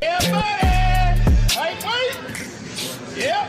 Yeah, buddy. Hey, wait. Yeah.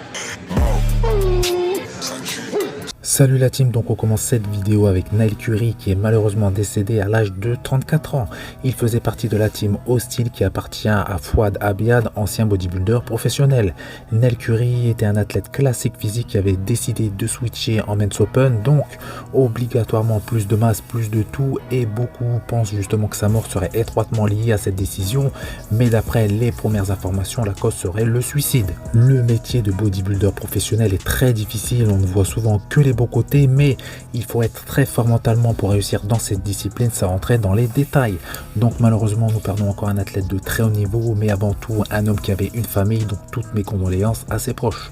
Salut la team, donc on commence cette vidéo avec Neil Curry qui est malheureusement décédé à l'âge de 34 ans. Il faisait partie de la team Hostile qui appartient à Fouad Abiad, ancien bodybuilder professionnel. Neil Curry était un athlète classique physique qui avait décidé de switcher en Men's Open, donc obligatoirement plus de masse, plus de tout, et beaucoup pensent justement que sa mort serait étroitement liée à cette décision, mais d'après les premières informations, la cause serait le suicide. Le métier de bodybuilder professionnel est très difficile, on ne voit souvent que les beaux côtés, mais il faut être très fort mentalement pour réussir dans cette discipline, ça rentrait dans les détails. Donc malheureusement nous perdons encore un athlète de très haut niveau, mais avant tout un homme qui avait une famille, donc toutes mes condoléances à ses proches.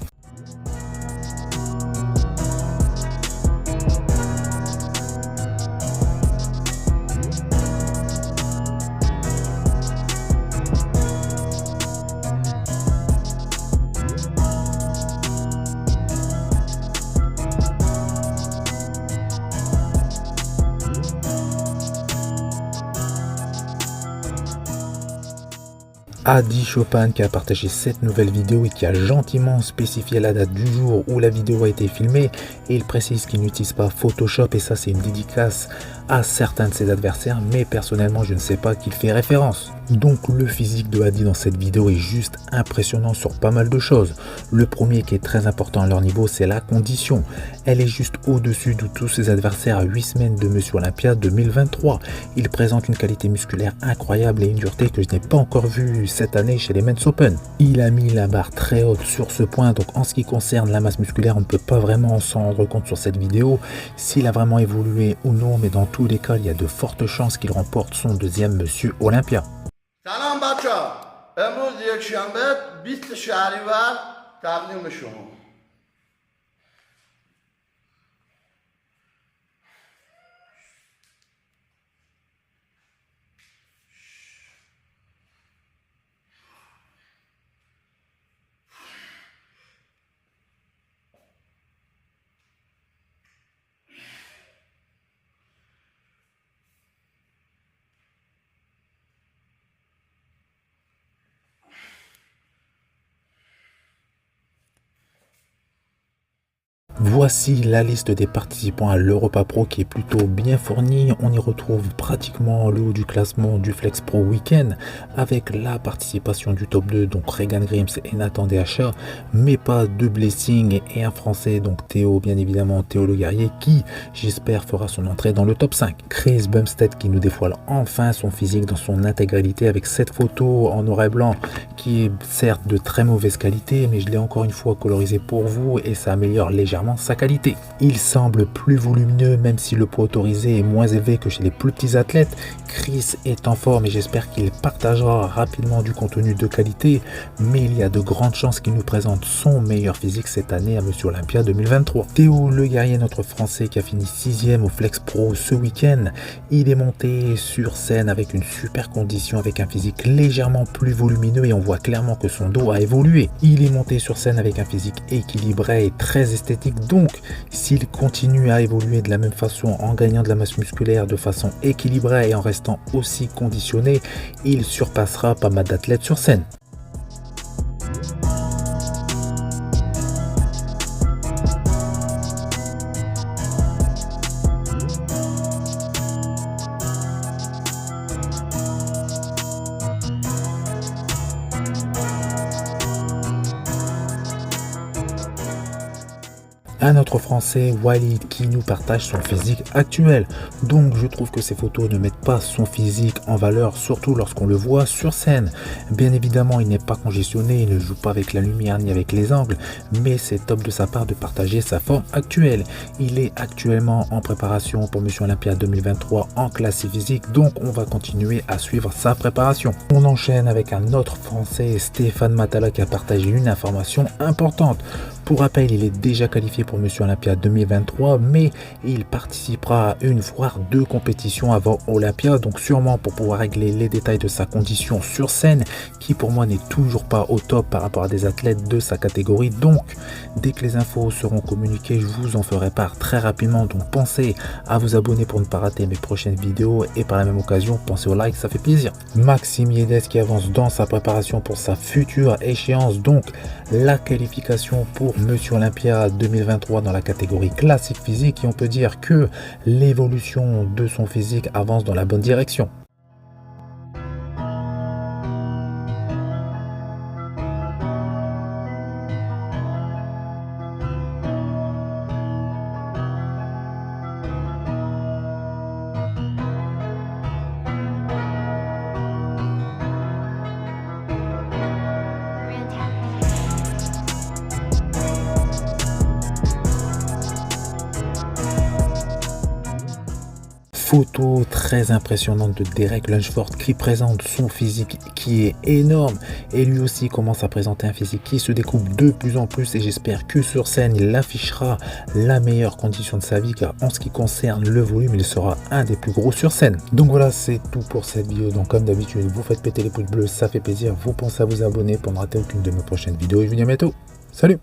Adi Chopin qui a partagé cette nouvelle vidéo et qui a gentiment spécifié la date du jour où la vidéo a été filmée, et il précise qu'il n'utilise pas Photoshop, et ça c'est une dédicace à certains de ses adversaires, mais personnellement je ne sais pas qu'il fait référence. Donc le physique de Adi dans cette vidéo est juste impressionnant sur pas mal de choses. Le premier qui est très important à leur niveau, c'est la condition. Elle est juste au-dessus de tous ses adversaires à 8 semaines de Monsieur Olympia 2023. Il présente une qualité musculaire incroyable et une dureté que je n'ai pas encore vue cette année chez les Men's Open. Il a mis la barre très haute sur ce point, donc en ce qui concerne la masse musculaire, on ne peut pas vraiment s'en rendre compte sur cette vidéo s'il a vraiment évolué ou non, mais dans tous les cas, il y a de fortes chances qu'il remporte son deuxième Monsieur Olympia. سلام بچه ها، امروز یک شنبه 20 شهریور تقدیم شما. Voici la liste des participants à l'Europa Pro qui est plutôt bien fournie. On y retrouve pratiquement le haut du classement du Flex Pro Weekend avec la participation du top 2, donc Regan Grims et Nathan Deacha, mais pas de Blessing et un Français, donc Théo, bien évidemment Théo Le Guerrier, qui j'espère fera son entrée dans le top 5. Chris Bumstead qui nous dévoile enfin son physique dans son intégralité avec cette photo en noir et blanc qui est certes de très mauvaise qualité, mais je l'ai encore une fois colorisé pour vous et ça améliore légèrement sa qualité. Il semble plus volumineux même si le poids autorisé est moins élevé que chez les plus petits athlètes. Chris est en forme et j'espère qu'il partagera rapidement du contenu de qualité, mais il y a de grandes chances qu'il nous présente son meilleur physique cette année à Monsieur Olympia 2023. Théo Le Guerrier, notre Français qui a fini 6e au Flex Pro ce week-end, il est monté sur scène avec une super condition, avec un physique légèrement plus volumineux et on voit clairement que son dos a évolué. Il est monté sur scène avec un physique équilibré et très esthétique, donc s'il continue à évoluer de la même façon en gagnant de la masse musculaire de façon équilibrée et en restant aussi conditionné, il surpassera pas mal d'athlètes sur scène. Un autre Français, Walid, qui nous partage son physique actuel. Donc je trouve que ces photos ne mettent pas son physique en valeur, surtout lorsqu'on le voit sur scène. Bien évidemment, il n'est pas congestionné, il ne joue pas avec la lumière ni avec les angles, mais c'est top de sa part de partager sa forme actuelle. Il est actuellement en préparation pour Monsieur Olympia 2023 en classe physique, donc on va continuer à suivre sa préparation. On enchaîne avec un autre Français, Stéphane Matala, qui a partagé une information importante. Pour rappel, il est déjà qualifié pour Monsieur Olympia 2023, mais il participera à une voire deux compétitions avant Olympia, donc sûrement pour pouvoir régler les détails de sa condition sur scène, qui pour moi n'est toujours pas au top par rapport à des athlètes de sa catégorie. Donc dès que les infos seront communiquées, je vous en ferai part très rapidement, donc pensez à vous abonner pour ne pas rater mes prochaines vidéos et par la même occasion pensez au like, ça fait plaisir. Maxime Yildiz qui avance dans sa préparation pour sa future échéance, donc la qualification pour Monsieur Olympia 2023 dans la catégorie classique physique, et on peut dire que l'évolution de son physique avance dans la bonne direction. Photo très impressionnante de Derek Lunsford qui présente son physique qui est énorme, et lui aussi commence à présenter un physique qui se découpe de plus en plus, et j'espère que sur scène il affichera la meilleure condition de sa vie, car en ce qui concerne le volume il sera un des plus gros sur scène. Donc voilà, c'est tout pour cette vidéo. Donc comme d'habitude, vous faites péter les pouces bleus, ça fait plaisir, vous pensez à vous abonner pour ne rater aucune de mes prochaines vidéos, et je vous dis à bientôt. Salut!